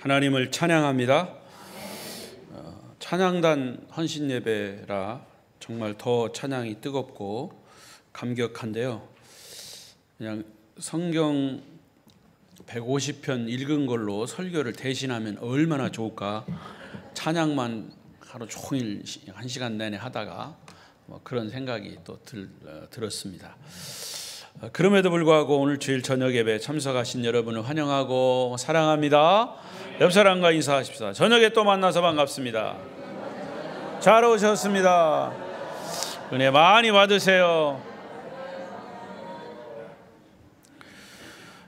하나님을 찬양합니다. 찬양단 헌신예배라 정말 더 찬양이 뜨겁고 감격한데요. 그냥 성경 150편 읽은 걸로 설교를 대신하면 얼마나 좋을까. 찬양만 하루 종일 1시간 내내 하다가 그런 생각이 또 들었습니다. 그럼에도 불구하고 오늘 주일 저녁 예배에 참석하신 여러분을 환영하고 사랑합니다. 옆 사람과 인사하십시다. 저녁에 또 만나서 반갑습니다. 잘 오셨습니다. 은혜 많이 받으세요.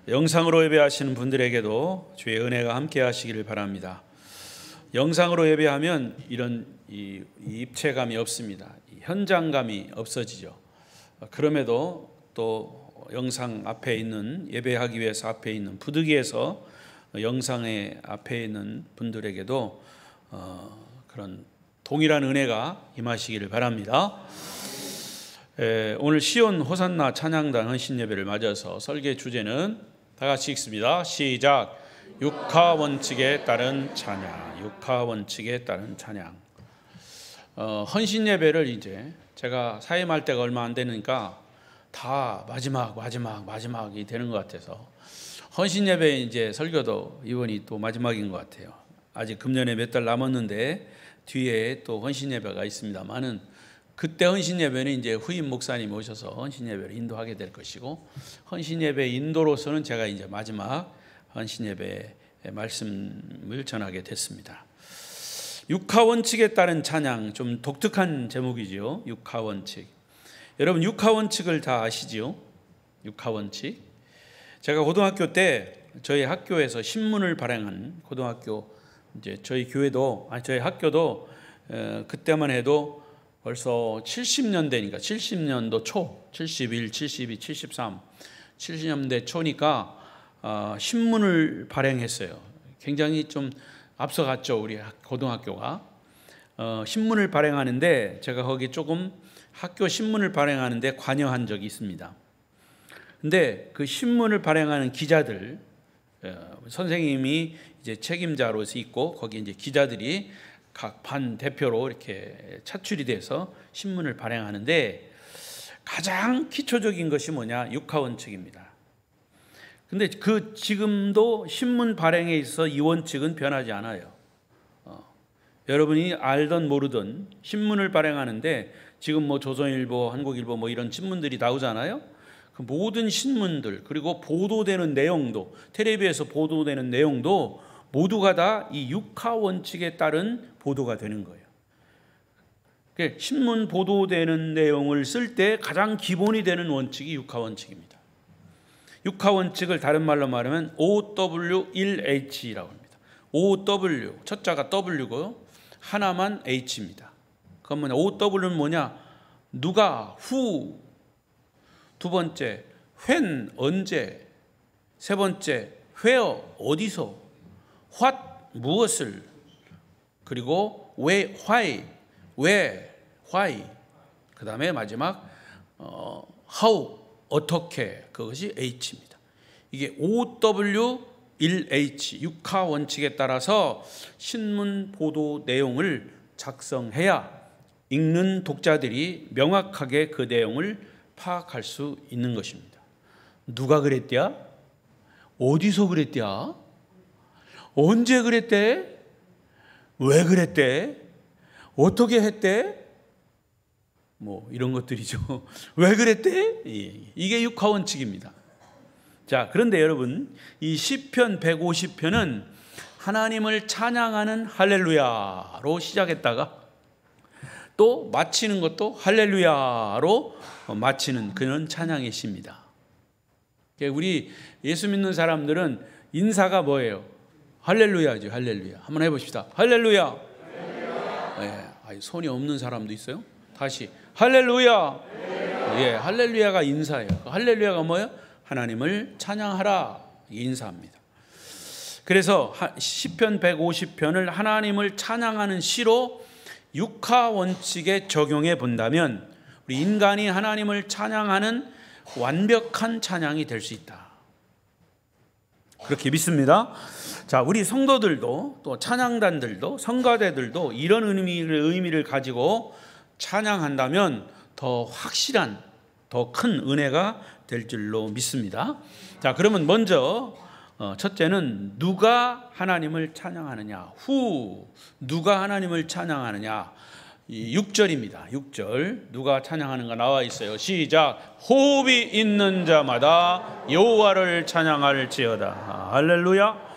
영상으로 예배하시는 분들에게도 주의 은혜가 함께 하시기를 바랍니다. 영상으로 예배하면 이런 입체감이 없습니다. 현장감이 없어지죠. 그럼에도 또 영상 앞에 있는, 예배하기 위해서 앞에 있는 부득이해서 영상의 앞에 있는 분들에게도 그런 동일한 은혜가 임하시기를 바랍니다. 오늘 시온 호산나 찬양단 헌신예배를 맞아서 설계 주제는 다 같이 읽습니다. 시작. 육하 원칙에 따른 찬양. 육하 원칙에 따른 찬양. 헌신예배를 이제 제가 사임할 때가 얼마 안 되니까 다 마지막이 되는 것 같아서 헌신예배 이제 설교도 이번이 또 마지막인 것 같아요. 아직 금년에 몇 달 남았는데 뒤에 또 헌신예배가 있습니다만은 그때 헌신예배는 이제 후임 목사님이 오셔서 헌신예배를 인도하게 될 것이고, 헌신예배 인도로서는 제가 이제 마지막 헌신예배의 말씀을 전하게 됐습니다. 육하 원칙에 따른 찬양, 좀 독특한 제목이지요. 육하 원칙. 여러분 육하 원칙을 다 아시지요? 육하 원칙. 제가 고등학교 때 저희 학교에서 신문을 발행한 고등학교, 이제 저희 교회도 저희 학교도 그때만 해도 벌써 70년대니까 70년도 초, 71, 72, 73, 70년대 초니까 신문을 발행했어요. 굉장히 좀 앞서갔죠, 우리 고등학교가. 신문을 발행하는데 제가 거기 조금 학교 신문을 발행하는데 관여한 적이 있습니다. 근데 그 신문을 발행하는 기자들, 선생님이 이제 책임자로서 있고 거기 이제 기자들이 각 반 대표로 이렇게 차출이 돼서 신문을 발행하는데 가장 기초적인 것이 뭐냐? 육하 원칙입니다. 근데 지금도 신문 발행에 있어 이 원칙은 변하지 않아요. 여러분이 알던 모르던 신문을 발행하는데 지금 뭐 조선일보, 한국일보 뭐 이런 신문들이 나오잖아요. 그 모든 신문들, 그리고 보도되는 내용도, 텔레비에서 보도되는 내용도 모두가 다 이 육하 원칙에 따른 보도가 되는 거예요. 신문 보도되는 내용을 쓸 때 가장 기본이 되는 원칙이 육하 원칙입니다. 육하 원칙을 다른 말로 말하면 OW1H라고 합니다. OW, 첫 자가 W고요. 하나만 H입니다. 그건 뭐냐? OW는 뭐냐? 누가, who. 두 번째, when, 언제. 세 번째, where, 어디서. what, 무엇을. 그리고 why, 왜, why. 그 다음에 마지막 how, 어떻게. 그것이 H입니다. 이게 OW1H, 육하 원칙에 따라서 신문 보도 내용을 작성해야 읽는 독자들이 명확하게 그 내용을 파악할 수 있는 것입니다. 누가 그랬대야? 어디서 그랬대야? 언제 그랬대? 왜 그랬대? 어떻게 했대? 뭐 이런 것들이죠. 왜 그랬대? 이게 육하 원칙입니다. 자, 그런데 여러분, 이 시편 150편은 하나님을 찬양하는 할렐루야로 시작했다가 또 마치는 것도 할렐루야로 마치는 그런 찬양의 시입니다. 우리 예수 믿는 사람들은 인사가 뭐예요? 할렐루야죠. 할렐루야. 한번 해봅시다. 할렐루야. 네, 손이 없는 사람도 있어요. 다시 할렐루야. 예, 할렐루야가 인사예요. 할렐루야가 뭐예요? 하나님을 찬양하라, 인사합니다. 그래서 시편 150편을 하나님을 찬양하는 시로 육하 원칙에 적용해 본다면 우리 인간이 하나님을 찬양하는 완벽한 찬양이 될 수 있다. 그렇게 믿습니다. 자, 우리 성도들도 또 찬양단들도 성가대들도 이런 의미를 가지고 찬양한다면 더 확실한, 더 큰 은혜가 될 줄로 믿습니다. 자, 그러면 먼저 첫째는 누가 하나님을 찬양하느냐. 누가 하나님을 찬양하느냐. 6절입니다. 6절 누가 찬양하는가 나와 있어요. 시작. 호흡이 있는 자마다 여호와를 찬양할지어다. 할렐루야.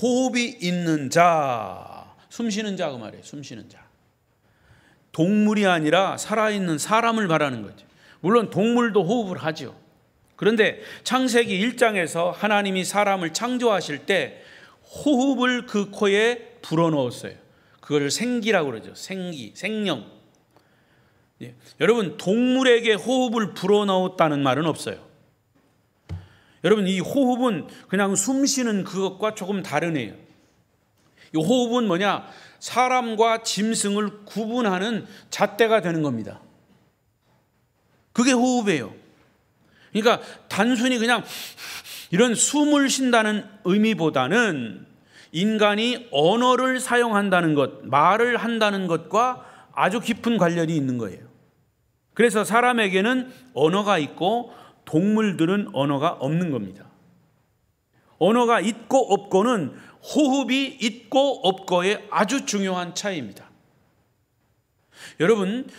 호흡이 있는 자, 숨쉬는 자 그 말이에요. 숨쉬는 자. 동물이 아니라 살아있는 사람을 말하는 거죠. 물론 동물도 호흡을 하죠. 그런데 창세기 1장에서 하나님이 사람을 창조하실 때 호흡을 그 코에 불어넣었어요. 그걸 생기라고 그러죠. 생기, 생명. 예. 여러분, 동물에게 호흡을 불어넣었다는 말은 없어요. 여러분, 이 호흡은 그냥 숨 쉬는 그것과 조금 다르네요. 이 호흡은 뭐냐? 사람과 짐승을 구분하는 잣대가 되는 겁니다. 그게 호흡이에요. 그러니까 단순히 그냥 이런 숨을 쉰다는 의미보다는 인간이 언어를 사용한다는 것, 말을 한다는 것과 아주 깊은 관련이 있는 거예요. 그래서 사람에게는 언어가 있고 동물들은 언어가 없는 겁니다. 언어가 있고 없고는 호흡이 있고 없고의 아주 중요한 차이입니다. 여러분,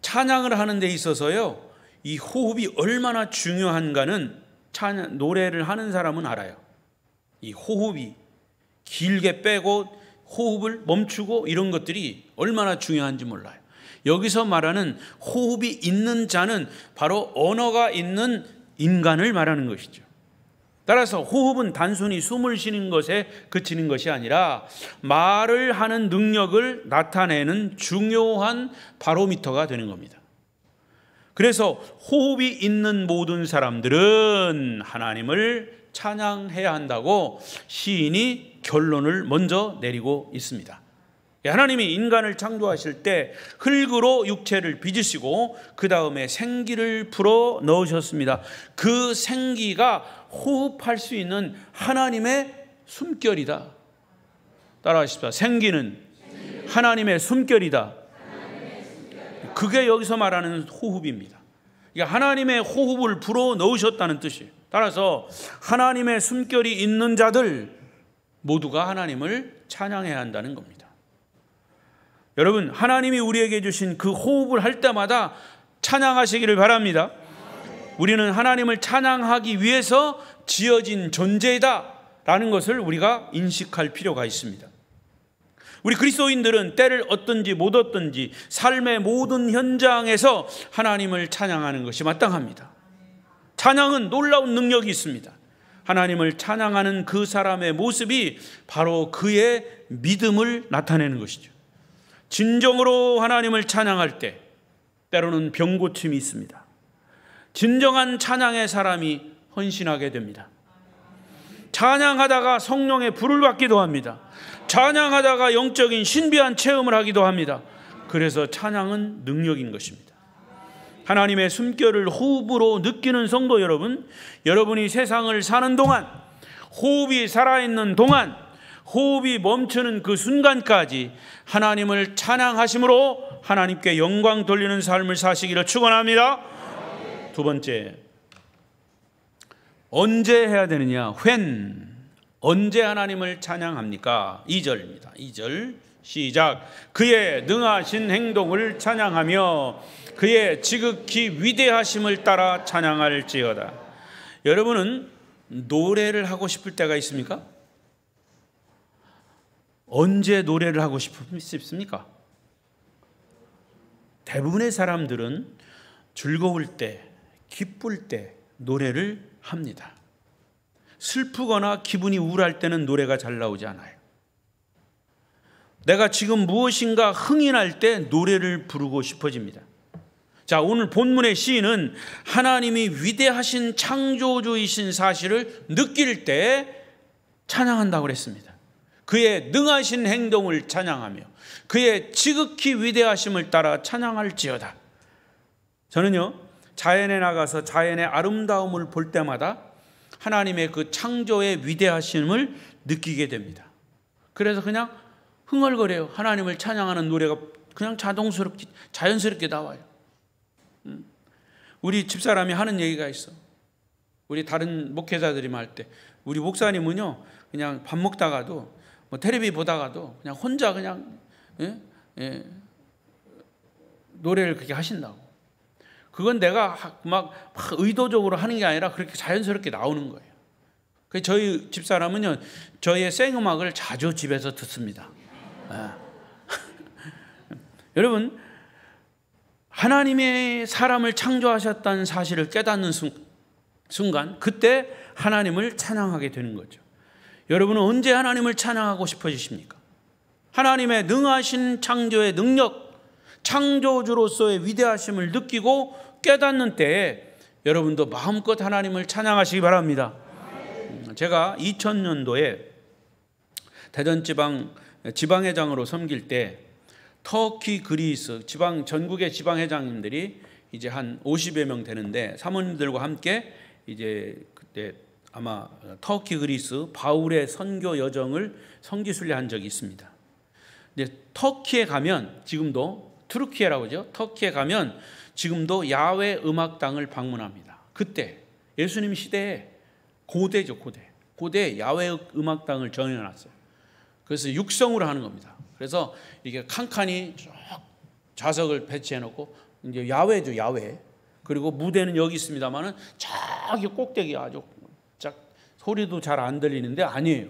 찬양을 하는 데 있어서요, 이 호흡이 얼마나 중요한가는 노래를 하는 사람은 알아요. 이 호흡이 길게 빼고 호흡을 멈추고 이런 것들이 얼마나 중요한지 몰라요. 여기서 말하는 호흡이 있는 자는 바로 언어가 있는 인간을 말하는 것이죠. 따라서 호흡은 단순히 숨을 쉬는 것에 그치는 것이 아니라 말을 하는 능력을 나타내는 중요한 바로미터가 되는 겁니다. 그래서 호흡이 있는 모든 사람들은 하나님을 찬양해야 한다고 시인이 결론을 먼저 내리고 있습니다. 하나님이 인간을 창조하실 때 흙으로 육체를 빚으시고 그 다음에 생기를 불어 넣으셨습니다. 그 생기가 호흡할 수 있는 하나님의 숨결이다. 따라하십시오. 생기는 하나님의 숨결이다. 그게 여기서 말하는 호흡입니다. 하나님의 호흡을 불어 넣으셨다는 뜻이에요. 따라서 하나님의 숨결이 있는 자들 모두가 하나님을 찬양해야 한다는 겁니다. 여러분, 하나님이 우리에게 주신 그 호흡을 할 때마다 찬양하시기를 바랍니다. 우리는 하나님을 찬양하기 위해서 지어진 존재이다라는 것을 우리가 인식할 필요가 있습니다. 우리 그리스도인들은 때를 얻든지 못 얻든지 삶의 모든 현장에서 하나님을 찬양하는 것이 마땅합니다. 찬양은 놀라운 능력이 있습니다. 하나님을 찬양하는 그 사람의 모습이 바로 그의 믿음을 나타내는 것이죠. 진정으로 하나님을 찬양할 때 때로는 병고침이 있습니다. 진정한 찬양의 사람이 헌신하게 됩니다. 찬양하다가 성령의 불을 받기도 합니다. 찬양하다가 영적인 신비한 체험을 하기도 합니다. 그래서 찬양은 능력인 것입니다. 하나님의 숨결을 호흡으로 느끼는 성도 여러분, 여러분이 세상을 사는 동안, 호흡이 살아있는 동안, 호흡이 멈추는 그 순간까지 하나님을 찬양하심으로 하나님께 영광 돌리는 삶을 사시기를 축원합니다. 두 번째, 언제 해야 되느냐? 언제 하나님을 찬양합니까? 2절입니다. 2절 시작. 그의 능하신 행동을 찬양하며 그의 지극히 위대하심을 따라 찬양할지어다. 여러분은 노래를 하고 싶을 때가 있습니까? 언제 노래를 하고 싶습니까? 대부분의 사람들은 즐거울 때, 기쁠 때 노래를 합니다. 슬프거나 기분이 우울할 때는 노래가 잘 나오지 않아요. 내가 지금 무엇인가 흥이 날 때 노래를 부르고 싶어집니다. 자, 오늘 본문의 시인은 하나님이 위대하신 창조주이신 사실을 느낄 때 찬양한다고 그랬습니다. 그의 능하신 행동을 찬양하며 그의 지극히 위대하심을 따라 찬양할지어다. 저는요, 자연에 나가서 자연의 아름다움을 볼 때마다 하나님의 그 창조의 위대하심을 느끼게 됩니다. 그래서 그냥 흥얼거려요. 하나님을 찬양하는 노래가 그냥 자연스럽게 나와요. 우리 집사람이 하는 얘기가 있어. 우리 다른 목회자들이 말 때, 우리 목사님은요, 그냥 밥 먹다가도, 뭐 텔레비 보다가도 그냥 혼자 그냥, 노래를 그렇게 하신다고. 그건 내가 막 의도적으로 하는 게 아니라 그렇게 자연스럽게 나오는 거예요. 저희 집사람은요, 저희의 생음악을 자주 집에서 듣습니다. 여러분, 하나님의 사람을 창조하셨다는 사실을 깨닫는 순간, 그때 하나님을 찬양하게 되는 거죠. 여러분은 언제 하나님을 찬양하고 싶어지십니까? 하나님의 능하신 창조의 능력, 창조주로서의 위대하심을 느끼고 깨닫는 때에 여러분도 마음껏 하나님을 찬양하시기 바랍니다. 제가 2000년도에 대전지방 지방회장으로 섬길 때 터키, 그리스 전국의 지방회장님들이 이제 한 50여 명 되는데 사모님들과 함께 이제 그때 아마 터키, 그리스 바울의 선교 여정을 선기순례한 적이 있습니다. 근데 터키에 가면 지금도 투르키예라고 하죠. 터키에 가면 지금도 야외 음악당을 방문합니다. 그때 예수님 시대에 고대죠, 고대 야외 음악당을 정해놨어요. 그래서 육성으로 하는 겁니다. 그래서 이게 칸칸이 쭉 좌석을 배치해놓고 이제 야외죠, 야외. 그리고 무대는 여기 있습니다만은 저기 꼭대기 아주 쫙 소리도 잘 안 들리는데 아니에요.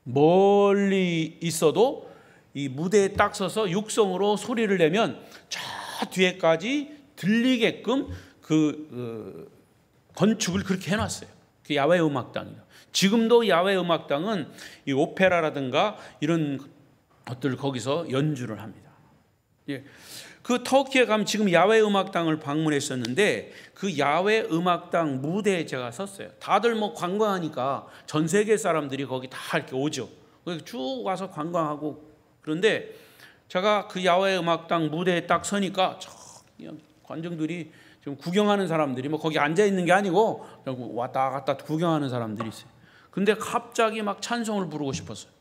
멀리 있어도 이 무대에 딱 서서 육성으로 소리를 내면 저 뒤에까지 들리게끔 그 건축을 그렇게 해놨어요. 그 야외 음악당이요. 지금도 야외 음악당은 이 오페라라든가 이런 것들을 거기서 연주를 합니다. 예. 그 터키에 가면 지금 야외 음악당을 방문했었는데 그 야외 음악당 무대에 제가 섰어요. 다들 뭐 관광하니까 전 세계 사람들이 거기 다 이렇게 오죠. 쭉 와서 관광하고. 그런데 제가 그 야외 음악당 무대에 딱 서니까 관중들이 좀 구경하는 사람들이 뭐 거기 앉아 있는 게 아니고 왔다 갔다 구경하는 사람들이 있어요. 근데 갑자기 막 찬송을 부르고 싶었어요.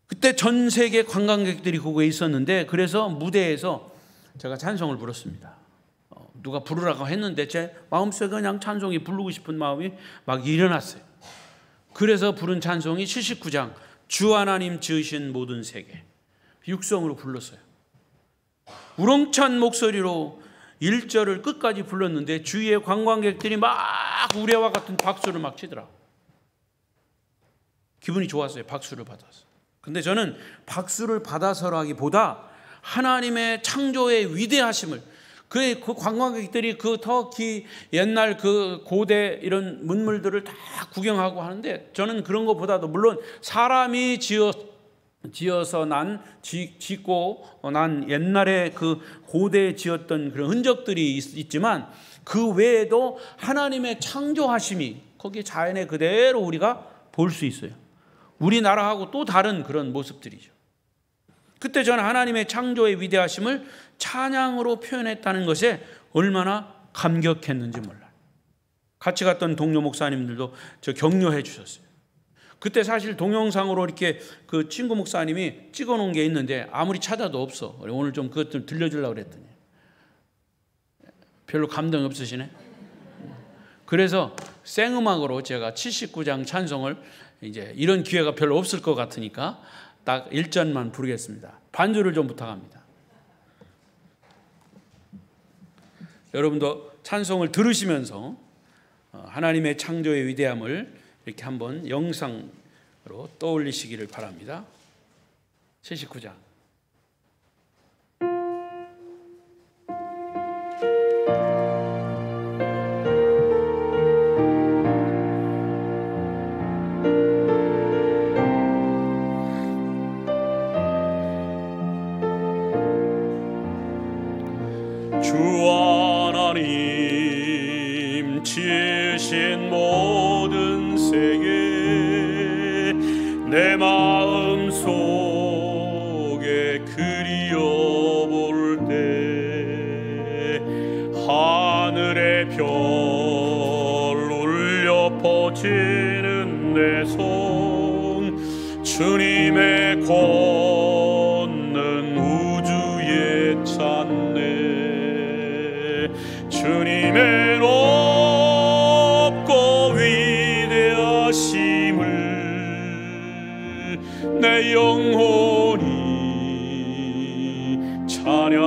그때 전 세계 관광객들이 거기에 있었는데 그래서 무대에서 제가 찬송을 불렀습니다. 누가 부르라고 했는데 제 마음속에 그냥 찬송이 부르고 싶은 마음이 막 일어났어요. 그래서 부른 찬송이 79장 주 하나님 지으신 모든 세계 육성으로 불렀어요. 우렁찬 목소리로 1절을 끝까지 불렀는데 주위의 관광객들이 막 우레와 같은 박수를 막 치더라. 기분이 좋았어요. 박수를 받아서. 근데 저는 박수를 받아서라기보다 하나님의 창조의 위대하심을 그 관광객들이 그 터키 옛날 그 고대 이런 문물들을 다 구경하고 하는데 저는 그런 것보다도 물론 사람이 지어서 짓고 난 옛날에 그 고대에 지었던 그런 흔적들이 있지만 그 외에도 하나님의 창조하심이 거기에 자연에 그대로 우리가 볼 수 있어요. 우리나라하고 또 다른 그런 모습들이죠. 그때 저는 하나님의 창조의 위대하심을 찬양으로 표현했다는 것에 얼마나 감격했는지 몰라요. 같이 갔던 동료 목사님들도 저 격려해 주셨어요. 그때 사실 동영상으로 이렇게 그 친구 목사님이 찍어 놓은 게 있는데 아무리 찾아도 없어. 오늘 좀 그것 좀 들려주려고 그랬더니 별로 감동이 없으시네. 그래서 생음악으로 제가 79장 찬송을 이제 이런 기회가 별로 없을 것 같으니까 딱 1절만 부르겠습니다. 반주를 좀 부탁합니다. 여러분도 찬송을 들으시면서 하나님의 창조의 위대함을 이렇게 한번 영상으로 떠올리시기를 바랍니다. 79장. 주 하나님 지으신 모든 세계 내 마음 속에 그리워볼 때 하늘의 별 주님의 권능 우주에 찬네. 주님의 높고 위대하심을 내 영혼이 찬양하네.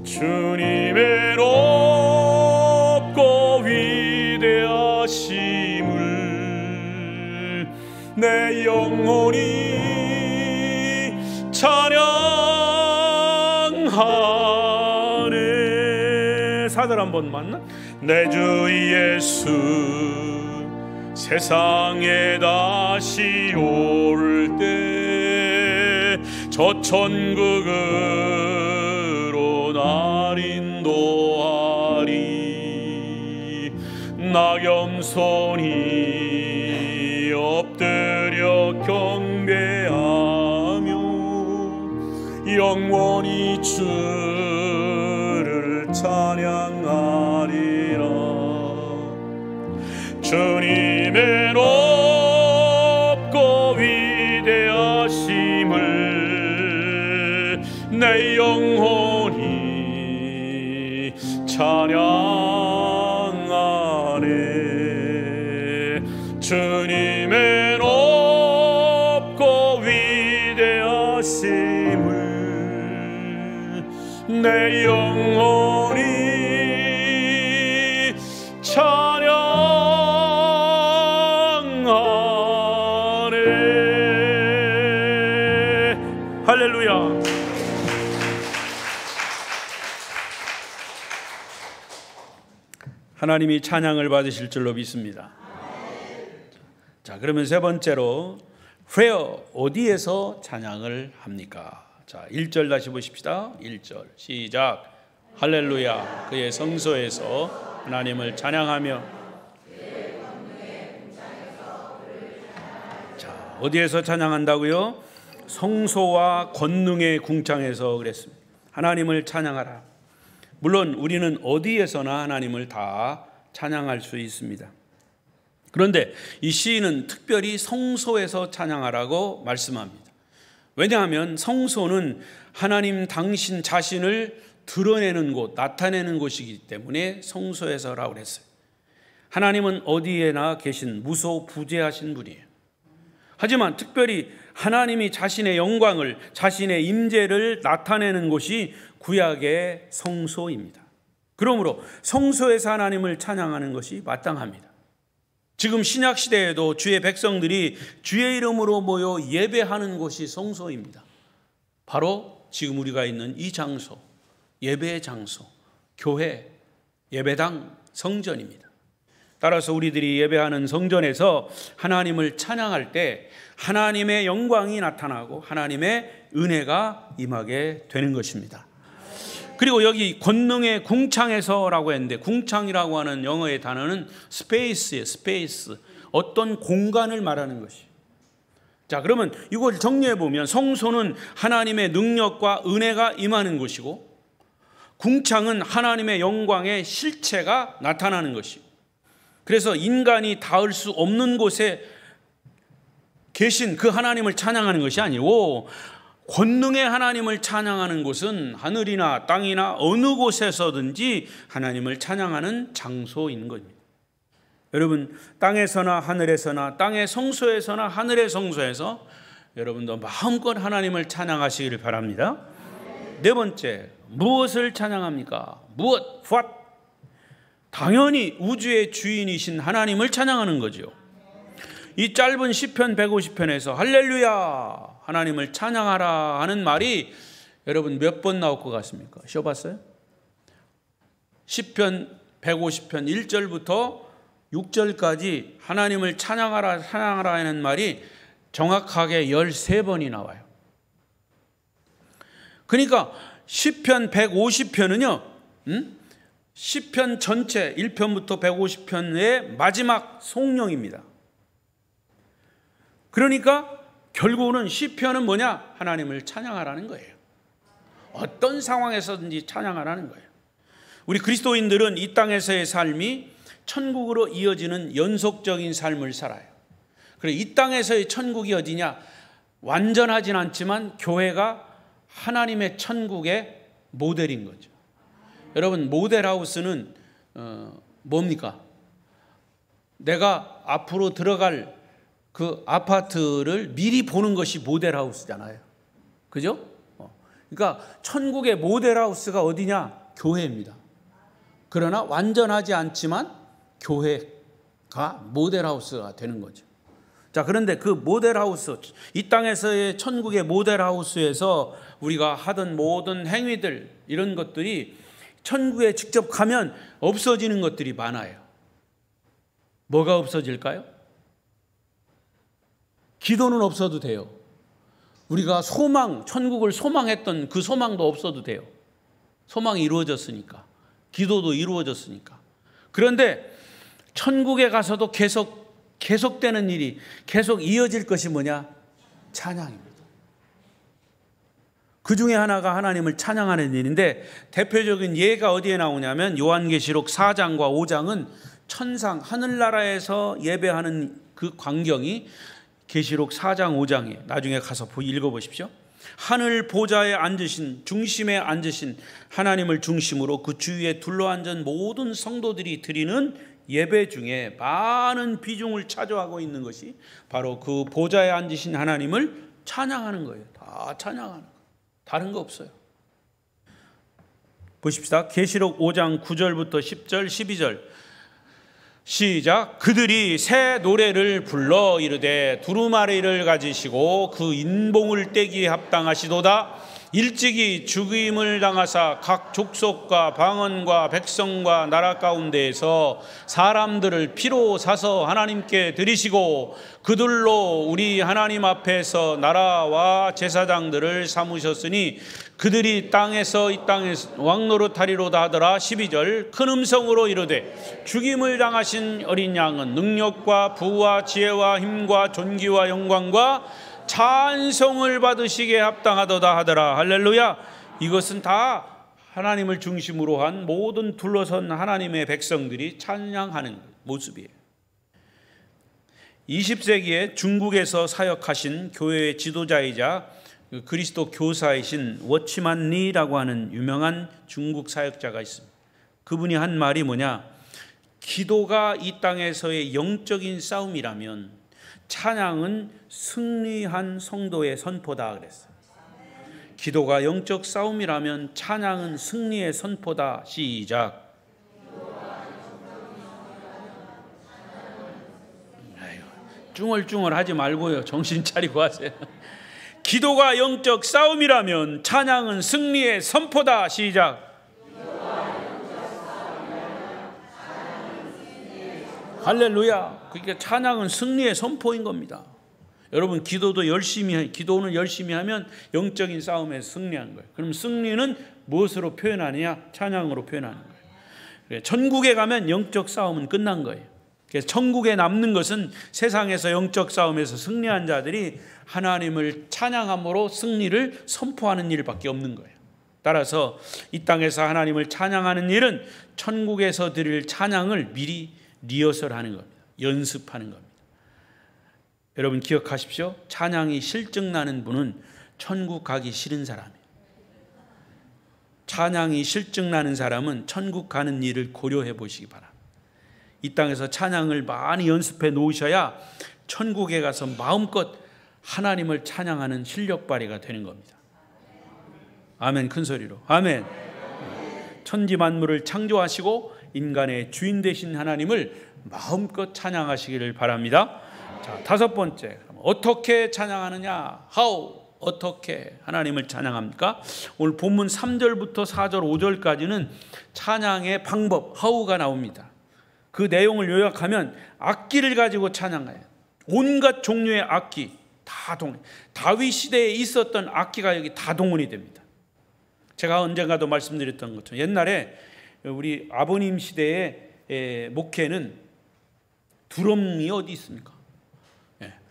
주님의 높고 위대하심을 내 영혼이 찬양하네. 사절 한번 만나. 내 주 예수 세상에 다시 올 때 저 천국으로 날 인도하리. 나 겸손히 엎드려 경배하며 영원히 주를 찬양하리라. 주님의 높고 위대하심을 내 영혼이 찬양하네. 주님의 높고 위대하심을 내 영혼이 찬양하네. 할렐루야. 하나님이 찬양을 받으실 줄로 믿습니다. 자, 그러면 세 번째로 where, 어디에서 찬양을 합니까? 자, 1절 다시 보십시다. 1절 시작. 할렐루야. 그의 성소에서 하나님을 찬양하며. 자, 어디에서 찬양한다고요? 성소와 권능의 궁창에서 그랬습니다. 하나님을 찬양하라. 물론 우리는 어디에서나 하나님을 다 찬양할 수 있습니다. 그런데 이 시인은 특별히 성소에서 찬양하라고 말씀합니다. 왜냐하면 성소는 하나님 당신 자신을 드러내는 곳, 나타내는 곳이기 때문에 성소에서라고 그랬어요. 하나님은 어디에나 계신 무소부재하신 분이에요. 하지만 특별히 하나님이 자신의 영광을, 자신의 임재를 나타내는 곳이 구약의 성소입니다. 그러므로 성소에서 하나님을 찬양하는 것이 마땅합니다. 지금 신약 시대에도 주의 백성들이 주의 이름으로 모여 예배하는 곳이 성소입니다. 바로 지금 우리가 있는 이 장소, 예배의 장소, 교회, 예배당, 성전입니다. 따라서 우리들이 예배하는 성전에서 하나님을 찬양할 때 하나님의 영광이 나타나고 하나님의 은혜가 임하게 되는 것입니다. 그리고 여기 권능의 궁창에서라고 했는데, 궁창이라고 하는 영어의 단어는 스페이스예요. 스페이스, 어떤 공간을 말하는 것이. 자, 그러면 이걸 정리해 보면 성소는 하나님의 능력과 은혜가 임하는 곳이고, 궁창은 하나님의 영광의 실체가 나타나는 것이고, 그래서 인간이 닿을 수 없는 곳에 계신 그 하나님을 찬양하는 것이 아니고, 권능의 하나님을 찬양하는 곳은 하늘이나 땅이나 어느 곳에서든지 하나님을 찬양하는 장소인 겁니다. 여러분, 땅에서나 하늘에서나, 땅의 성소에서나 하늘의 성소에서 여러분도 마음껏 하나님을 찬양하시기를 바랍니다. 네 번째, 무엇을 찬양합니까? 무엇? What? 당연히 우주의 주인이신 하나님을 찬양하는 거죠. 이 짧은 시편 150편에서 할렐루야, 하나님을 찬양하라 하는 말이 여러분 몇 번 나올 것 같습니까? 쉬어봤어요? 시편 150편 1절부터 6절까지 하나님을 찬양하라, 찬양하라 하는 말이 정확하게 13번이 나와요. 그러니까 시편 150편은요, 시편 전체 1편부터 150편의 마지막 송령입니다. 그러니까 결국은 시편은 뭐냐? 하나님을 찬양하라는 거예요. 어떤 상황에서든지 찬양하라는 거예요. 우리 그리스도인들은 이 땅에서의 삶이 천국으로 이어지는 연속적인 삶을 살아요. 그리고 이 땅에서의 천국이 어디냐? 완전하진 않지만 교회가 하나님의 천국의 모델인 거죠. 여러분, 모델하우스는 뭡니까? 내가 앞으로 들어갈 그 아파트를 미리 보는 것이 모델하우스잖아요. 그죠? 그러니까 천국의 모델하우스가 어디냐? 교회입니다. 그러나 완전하지 않지만 교회가 모델하우스가 되는 거죠. 자, 그런데 그 모델하우스, 이 땅에서의 천국의 모델하우스에서 우리가 하던 모든 행위들, 이런 것들이 천국에 직접 가면 없어지는 것들이 많아요. 뭐가 없어질까요? 기도는 없어도 돼요. 우리가 천국을 소망했던 그 소망도 없어도 돼요. 소망이 이루어졌으니까. 기도도 이루어졌으니까. 그런데 천국에 가서도 계속되는 일이, 계속 이어질 것이 뭐냐? 찬양입니다. 그 중에 하나가 하나님을 찬양하는 일인데, 대표적인 예가 어디에 나오냐면 요한계시록 4장과 5장은 천상 하늘나라에서 예배하는 그 광경이 계시록 4장 5장에 나중에 가서 읽어보십시오. 하늘 보좌에 앉으신, 중심에 앉으신 하나님을 중심으로 그 주위에 둘러앉은 모든 성도들이 드리는 예배 중에 많은 비중을 차지하고 있는 것이 바로 그 보좌에 앉으신 하나님을 찬양하는 거예요. 다 찬양하는 거예요. 다른 거 없어요. 보십시다. 계시록 5장 9절부터 10절 12절 시작. 그들이 새 노래를 불러 이르되 두루마리를 가지시고 그 인봉을 떼기에 합당하시도다. 일찍이 죽임을 당하사 각 족속과 방언과 백성과 나라 가운데에서 사람들을 피로 사서 하나님께 드리시고 그들로 우리 하나님 앞에서 나라와 제사장들을 삼으셨으니 그들이 땅에서 이 땅에서 왕노릇하리로다 하더라. 12절 큰 음성으로 이르되 죽임을 당하신 어린 양은 능력과 부와 지혜와 힘과 존귀와 영광과 찬송을 받으시기에 합당하도다 하더라. 할렐루야. 이것은 다 하나님을 중심으로 한 모든 둘러선 하나님의 백성들이 찬양하는 모습이에요. 20세기에 중국에서 사역하신 교회의 지도자이자 그리스도 교사이신 워치만 리라고 하는 유명한 중국 사역자가 있습니다. 그분이 한 말이 뭐냐? 기도가 이 땅에서의 영적인 싸움이라면 찬양은 승리한 성도의 선포다 그랬어요. 기도가 영적 싸움이라면 찬양은 승리의 선포다. 시작. 쭝얼쭝얼 하지 말고요. 정신 차리고 하세요. 기도가 영적 싸움이라면 찬양은 승리의 선포다. 시작. 할렐루야. 그러니까 찬양은 승리의 선포인 겁니다. 여러분 기도는 열심히 하면 영적인 싸움에서 승리하는 거예요. 그럼 승리는 무엇으로 표현하느냐? 찬양으로 표현하는 거예요. 천국에 가면 영적 싸움은 끝난 거예요. 그래서 천국에 남는 것은 세상에서 영적 싸움에서 승리한 자들이 하나님을 찬양함으로 승리를 선포하는 일밖에 없는 거예요. 따라서 이 땅에서 하나님을 찬양하는 일은 천국에서 드릴 찬양을 미리 리허설하는 겁니다. 연습하는 겁니다. 여러분 기억하십시오. 찬양이 실증나는 분은 천국 가기 싫은 사람이에요. 찬양이 실증나는 사람은 천국 가는 일을 고려해 보시기 바랍니다. 이 땅에서 찬양을 많이 연습해 놓으셔야 천국에 가서 마음껏 하나님을 찬양하는 실력 발휘가 되는 겁니다. 아멘. 큰 소리로 아멘. 천지 만물을 창조하시고 인간의 주인 되신 하나님을 마음껏 찬양하시기를 바랍니다. 자, 다섯 번째, 어떻게 찬양하느냐? How? 어떻게 하나님을 찬양합니까? 오늘 본문 3절부터 4절 5절까지는 찬양의 방법, how가 나옵니다. 그 내용을 요약하면 악기를 가지고 찬양해요. 온갖 종류의 악기 다 다윗 시대에 있었던 악기가 여기 다 동원이 됩니다. 제가 언젠가도 말씀드렸던 것처럼 옛날에 우리 아버님 시대의 목회는 드럼이 어디 있습니까?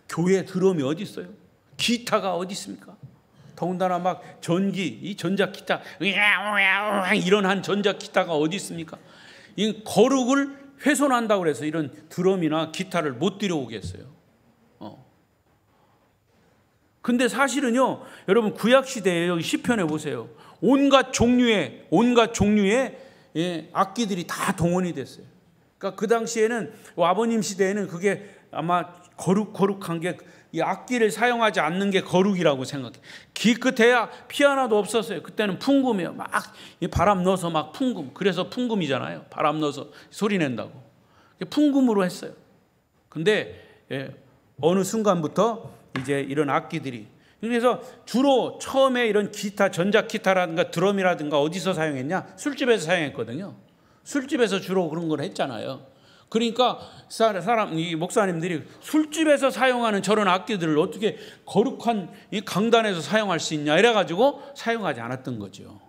교회 드럼이 어디 있어요? 기타가 어디 있습니까? 더군다나 막 이 전자기타 이런 한 전자기타가 어디 있습니까? 이 거룩을 훼손한다고 그래서 이런 드럼이나 기타를 못 들여오겠어요. 근데 사실은요, 여러분 구약 시대에 여기 시편에 보세요. 온갖 종류의 악기들이 다 동원이 됐어요. 그러니까 그 당시에는 아버님 시대에는 그게 아마 거룩한 게 이 악기를 사용하지 않는 게 거룩이라고 생각해. 기껏해야 피아노도 없었어요. 그때는 풍금이에요. 막 바람 넣어서 막 풍금. 그래서 풍금이잖아요. 바람 넣어서 소리 낸다고. 풍금으로 했어요. 근데 어느 순간부터 이제 이런 악기들이, 그래서 주로 처음에 이런 기타, 전자 기타라든가 드럼이라든가 어디서 사용했냐? 술집에서 사용했거든요. 술집에서 주로 그런 걸 했잖아요. 그러니까 이 목사님들이 술집에서 사용하는 저런 악기들을 어떻게 거룩한 이 강단에서 사용할 수 있냐 이래가지고 사용하지 않았던 거죠.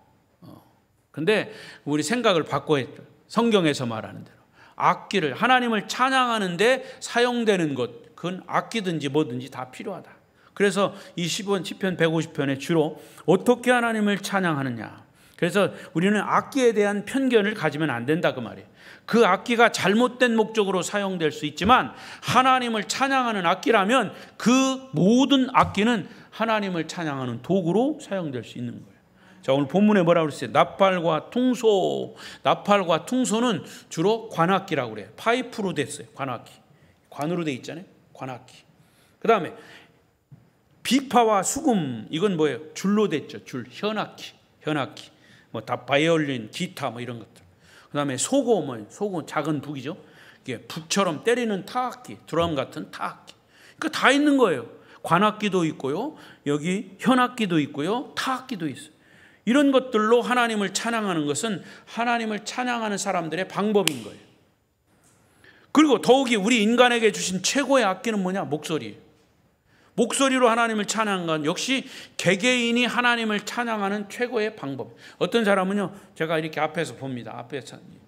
근데 우리 생각을 바꿔야 했죠. 성경에서 말하는 대로 악기를 하나님을 찬양하는데 사용되는 것, 그건 악기든지 뭐든지 다 필요하다. 그래서 이 시편 150편에 주로 어떻게 하나님을 찬양하느냐. 그래서 우리는 악기에 대한 편견을 가지면 안 된다 그 말이에요. 그 악기가 잘못된 목적으로 사용될 수 있지만 하나님을 찬양하는 악기라면 그 모든 악기는 하나님을 찬양하는 도구로 사용될 수 있는 거예요. 자, 오늘 본문에 뭐라고 그랬어요? 나팔과 퉁소. 나팔과 퉁소는 주로 관악기라고 그래요. 파이프로 됐어요. 관악기. 관으로 돼 있잖아요. 관악기. 그 다음에 비파와 수금, 이건 뭐예요? 줄로 됐죠. 줄. 현악기. 뭐 다 바이올린, 기타 뭐 이런 것들. 그 다음에 소고, 소고 작은 북이죠. 이게 북처럼 때리는 타악기, 드럼 같은 타악기. 그러니까 다 있는 거예요. 관악기도 있고요. 여기 현악기도 있고요. 타악기도 있어요. 이런 것들로 하나님을 찬양하는 것은 하나님을 찬양하는 사람들의 방법인 거예요. 그리고 더욱이 우리 인간에게 주신 최고의 악기는 뭐냐? 목소리. 목소리로 하나님을 찬양한 건 역시 개개인이 하나님을 찬양하는 최고의 방법. 어떤 사람은요, 제가 이렇게 앞에서 봅니다.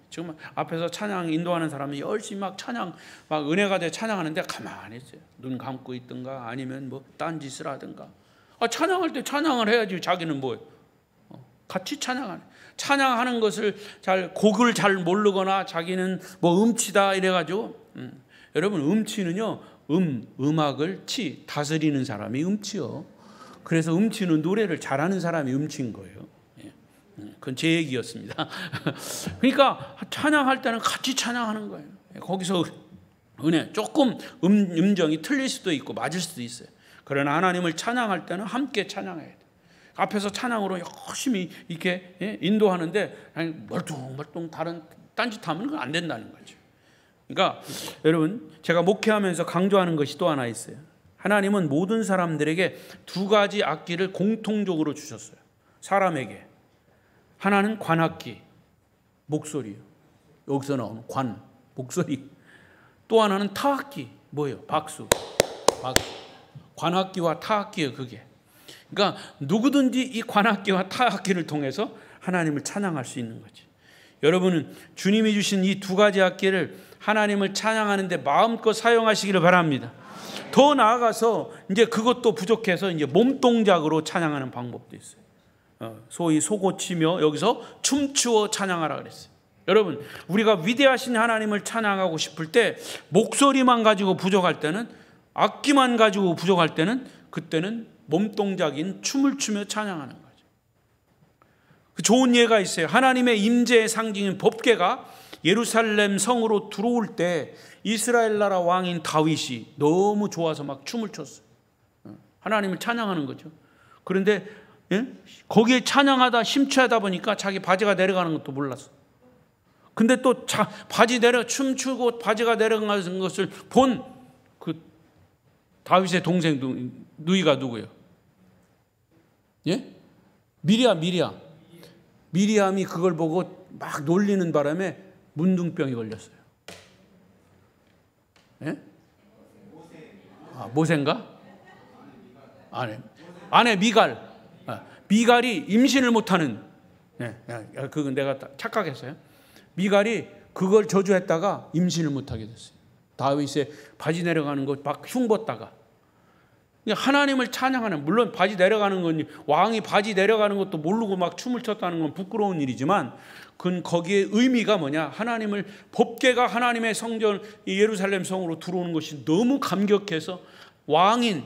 지금 앞에서 찬양 인도하는 사람이 열심히 막 찬양, 막 은혜가 돼 찬양하는데 가만히 있어요. 눈 감고 있든가 아니면 뭐 딴짓을 하든가. 찬양할 때 찬양을 해야지. 자기는 뭐예요? 같이 찬양하는 것을 곡을 잘 모르거나 자기는 뭐 음치다 이래가지고, 여러분 음치는요, 음악을 다스리는 사람이 음치요. 그래서 음치는 노래를 잘하는 사람이 음치인 거예요. 그건 제 얘기였습니다. 그러니까 찬양할 때는 같이 찬양하는 거예요. 거기서 은혜 조금 음정이 틀릴 수도 있고 맞을 수도 있어요. 그러나 하나님을 찬양할 때는 함께 찬양해야 돼요. 앞에서 찬양으로 열심히 이렇게 인도하는데 멀뚱멀뚱 다른 딴짓하면 그건 안 된다는 거죠. 그러니까 여러분, 제가 목회하면서 강조하는 것이 또 하나 있어요. 하나님은 모든 사람들에게 두 가지 악기를 공통적으로 주셨어요. 사람에게 하나는 관악기, 목소리요. 여기서 나오는 관, 목소리. 또 하나는 타악기, 뭐예요? 박수. 관악기와 타악기예요, 그게. 그러니까 누구든지 이 관악기와 타악기를 통해서 하나님을 찬양할 수 있는 거지. 여러분은 주님이 주신 이 두 가지 악기를 하나님을 찬양하는데 마음껏 사용하시기를 바랍니다. 더 나아가서 이제 그것도 부족해서 이제 몸 동작으로 찬양하는 방법도 있어요. 소위 소고치며 여기서 춤추어 찬양하라 그랬어요. 여러분, 우리가 위대하신 하나님을 찬양하고 싶을 때 목소리만 가지고 부족할 때는, 악기만 가지고 부족할 때는, 그때는 몸 동작인 춤을 추며 찬양하는 거죠. 좋은 예가 있어요. 하나님의 임재의 상징인 법궤가 예루살렘 성으로 들어올 때 이스라엘 나라 왕인 다윗이 너무 좋아서 막 춤을 췄어요. 하나님을 찬양하는 거죠. 그런데 거기에 찬양하다 심취하다 보니까 자기 바지가 내려가는 것도 몰랐어. 근데 또 춤추고 바지가 내려가는 것을 본 그 다윗의 동생 누이가 누구예요? 예? 미리암이 그걸 보고 막 놀리는 바람에 문둥병이 걸렸어요. 예? 모세인가? 아내 미갈. 미갈이 임신을 못하는. 그건 내가 착각했어요. 미갈이 그걸 저주했다가 임신을 못하게 됐어요. 다윗의 바지 내려가는 것 막 흉봤다가. 하나님을 찬양하는, 물론 바지 내려가는 건, 왕이 바지 내려가는 것도 모르고 막 춤을 췄다는 건 부끄러운 일이지만 그건 거기에 의미가 뭐냐, 하나님을, 법궤가 하나님의 성전 예루살렘 성으로 들어오는 것이 너무 감격해서 왕인,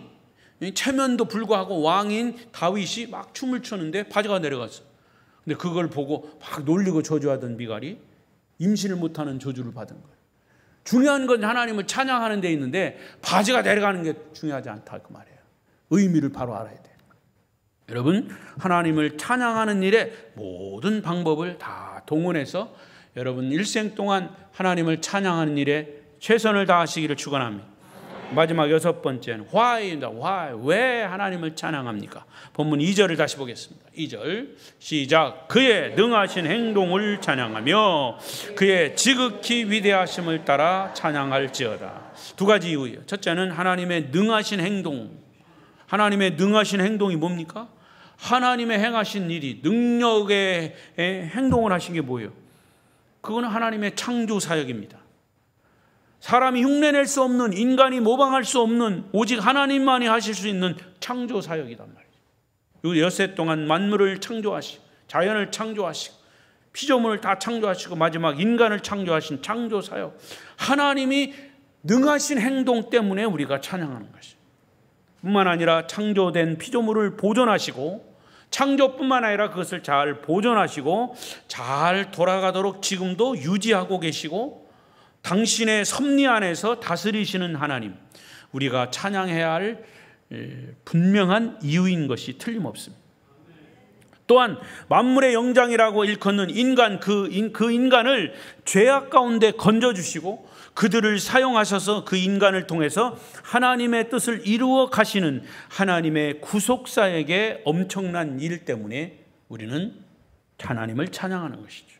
체면도 불구하고 왕인 다윗이 막 춤을 췄는데 바지가 내려갔어. 근데 그걸 보고 막 놀리고 저주하던 미갈이 임신을 못하는 저주를 받은 거예요. 중요한 건 하나님을 찬양하는 데 있는데 바지가 내려가는 게 중요하지 않다 그 말이에요. 의미를 바로 알아야 돼요. 여러분, 하나님을 찬양하는 일에 모든 방법을 다 동원해서 여러분 일생 동안 하나님을 찬양하는 일에 최선을 다하시기를 축원합니다. 마지막 6번째는 why입니다. why, 왜 하나님을 찬양합니까? 본문 2절을 다시 보겠습니다. 2절 시작. 그의 능하신 행동을 찬양하며 그의 지극히 위대하심을 따라 찬양할지어다. 두 가지 이유예요. 첫째는 하나님의 능하신 행동. 하나님의 능하신 행동이 뭡니까? 하나님의 행하신 일이, 능력의 행동을 하신 게 뭐예요? 그거는 하나님의 창조 사역입니다. 사람이 흉내낼 수 없는, 인간이 모방할 수 없는, 오직 하나님만이 하실 수 있는 창조 사역이란 말이에요. 엿새 동안 만물을 창조하시고 자연을 창조하시고 피조물을 다 창조하시고 마지막 인간을 창조하신 창조 사역, 하나님이 능하신 행동 때문에 우리가 찬양하는 것이에요. 뿐만 아니라 창조된 피조물을 보존하시고, 창조뿐만 아니라 그것을 잘 보존하시고 잘 돌아가도록 지금도 유지하고 계시고 당신의 섭리 안에서 다스리시는 하나님, 우리가 찬양해야 할 분명한 이유인 것이 틀림없습니다. 또한 만물의 영장이라고 일컫는 인간, 그 인간을 죄악 가운데 건져주시고 그들을 사용하셔서 그 인간을 통해서 하나님의 뜻을 이루어 가시는 하나님의 구속사역의 엄청난 일 때문에 우리는 하나님을 찬양하는 것이죠.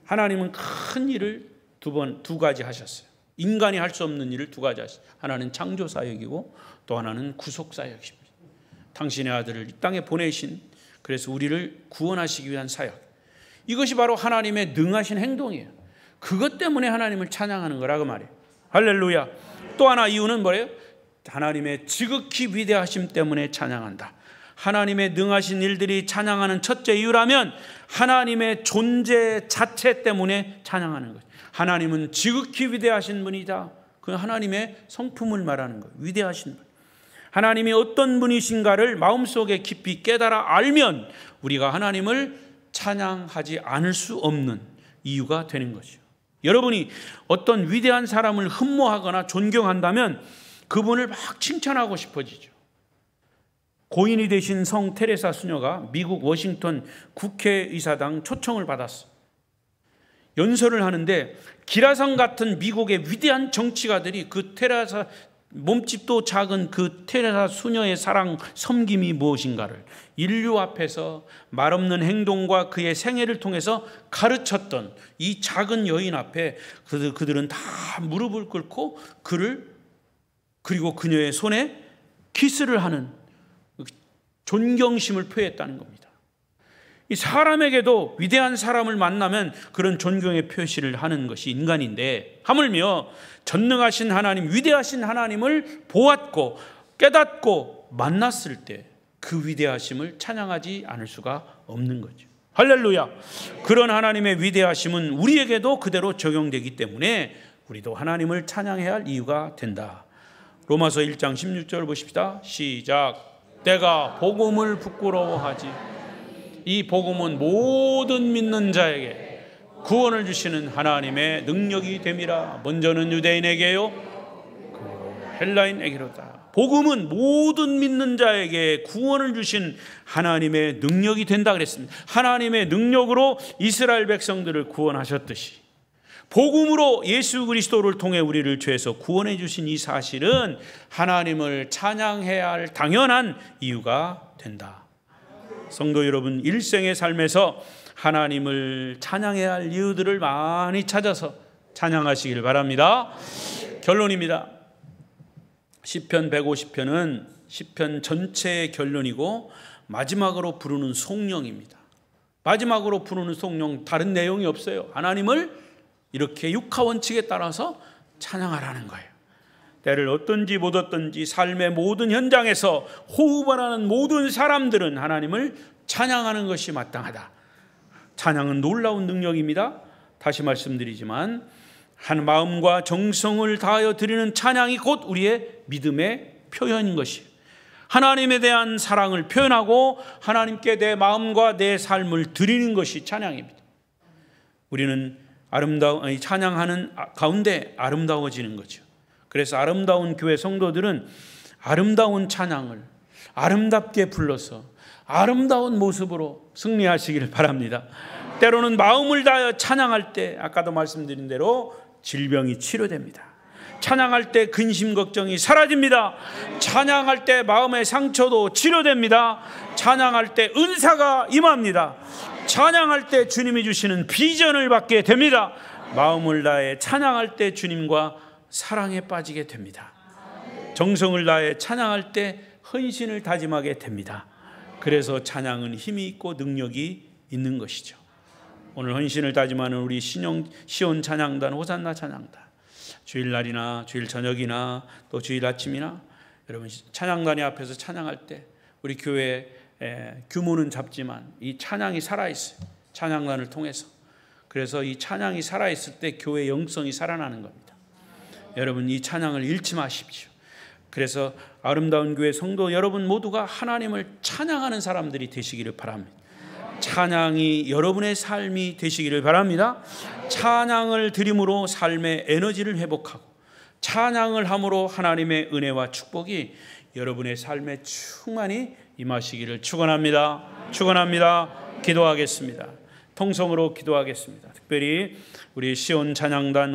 하나님은 큰 일을 두 가지 하셨어요. 인간이 할 수 없는 일을 두 가지 하셨어요. 하나는 창조사역이고 또 하나는 구속사역입니다. 당신의 아들을 이 땅에 보내신, 그래서 우리를 구원하시기 위한 사역, 이것이 바로 하나님의 능하신 행동이에요. 그것 때문에 하나님을 찬양하는 거라고 말이에요. 할렐루야. 또 하나 이유는 뭐예요? 하나님의 지극히 위대하심 때문에 찬양한다. 하나님의 능하신 일들이 찬양하는 첫째 이유라면 하나님의 존재 자체 때문에 찬양하는 거예요. 하나님은 지극히 위대하신 분이다. 그 하나님의 성품을 말하는 거예요. 위대하신 분. 하나님이 어떤 분이신가를 마음속에 깊이 깨달아 알면 우리가 하나님을 찬양하지 않을 수 없는 이유가 되는 거죠. 여러분이 어떤 위대한 사람을 흠모하거나 존경한다면 그분을 막 칭찬하고 싶어지죠. 고인이 되신 성 테레사 수녀가 미국 워싱턴 국회의사당 초청을 받았어요. 연설을 하는데 기라성 같은 미국의 위대한 정치가들이 그 테레사, 몸집도 작은 그 테레사 수녀의 사랑, 섬김이 무엇인가를 인류 앞에서 말없는 행동과 그의 생애를 통해서 가르쳤던 이 작은 여인 앞에 그들은 다 무릎을 꿇고 그를, 그리고 그녀의 손에 키스를 하는 존경심을 표했다는 겁니다. 이 사람에게도 위대한 사람을 만나면 그런 존경의 표시를 하는 것이 인간인데, 하물며 전능하신 하나님, 위대하신 하나님을 보았고 깨닫고 만났을 때 그 위대하심을 찬양하지 않을 수가 없는 거죠. 할렐루야. 그런 하나님의 위대하심은 우리에게도 그대로 적용되기 때문에 우리도 하나님을 찬양해야 할 이유가 된다. 로마서 1장 16절 보십시다. 시작. 내가 복음을 부끄러워하지. 이 복음은 모든 믿는 자에게 구원을 주시는 하나님의 능력이 됨이라. 먼저는 유대인에게요, 그리고 헬라인에게로다. 복음은 모든 믿는 자에게 구원을 주신 하나님의 능력이 된다 그랬습니다. 하나님의 능력으로 이스라엘 백성들을 구원하셨듯이 복음으로 예수 그리스도를 통해 우리를 죄에서 구원해 주신 이 사실은 하나님을 찬양해야 할 당연한 이유가 된다. 성도 여러분, 일생의 삶에서 하나님을 찬양해야 할 이유들을 많이 찾아서 찬양하시길 바랍니다. 결론입니다. 시편 150편은 시편 전체의 결론이고 마지막으로 부르는 송령입니다. 마지막으로 부르는 송령, 다른 내용이 없어요. 하나님을 이렇게 육하 원칙에 따라서 찬양하라는 거예요. 때를 얻든지 못 얻든지 삶의 모든 현장에서 호흡하는 모든 사람들은 하나님을 찬양하는 것이 마땅하다. 찬양은 놀라운 능력입니다. 다시 말씀드리지만 한 마음과 정성을 다하여 드리는 찬양이 곧 우리의 믿음의 표현인 것이에요. 하나님에 대한 사랑을 표현하고 하나님께 내 마음과 내 삶을 드리는 것이 찬양입니다. 우리는 찬양하는 가운데 아름다워지는 거죠. 그래서 아름다운 교회 성도들은 아름다운 찬양을 아름답게 불러서 아름다운 모습으로 승리하시기를 바랍니다. 때로는 마음을 다하여 찬양할 때 아까도 말씀드린 대로 질병이 치료됩니다. 찬양할 때 근심 걱정이 사라집니다. 찬양할 때 마음의 상처도 치료됩니다. 찬양할 때 은사가 임합니다. 찬양할 때 주님이 주시는 비전을 받게 됩니다. 마음을 다해 찬양할 때 주님과 사랑에 빠지게 됩니다. 정성을 다해 찬양할 때 헌신을 다짐하게 됩니다. 그래서 찬양은 힘이 있고 능력이 있는 것이죠. 오늘 헌신을 다짐하는 우리 시온 찬양단, 호산나 찬양단, 주일날이나 주일 저녁이나 또 주일 아침이나 여러분 찬양단이 앞에서 찬양할 때 우리 교회 규모는 작지만 이 찬양이 살아있어요. 찬양단을 통해서. 그래서 이 찬양이 살아있을 때 교회 영성이 살아나는 겁니다. 여러분 이 찬양을 잃지 마십시오. 그래서 아름다운 교회 성도 여러분 모두가 하나님을 찬양하는 사람들이 되시기를 바랍니다. 찬양이 여러분의 삶이 되시기를 바랍니다. 찬양을 드림으로 삶의 에너지를 회복하고 찬양을 함으로 하나님의 은혜와 축복이 여러분의 삶에 충만히 임하시기를 축원합니다. 축원합니다. 기도하겠습니다. 통성으로 기도하겠습니다. 특별히 우리 시온 찬양단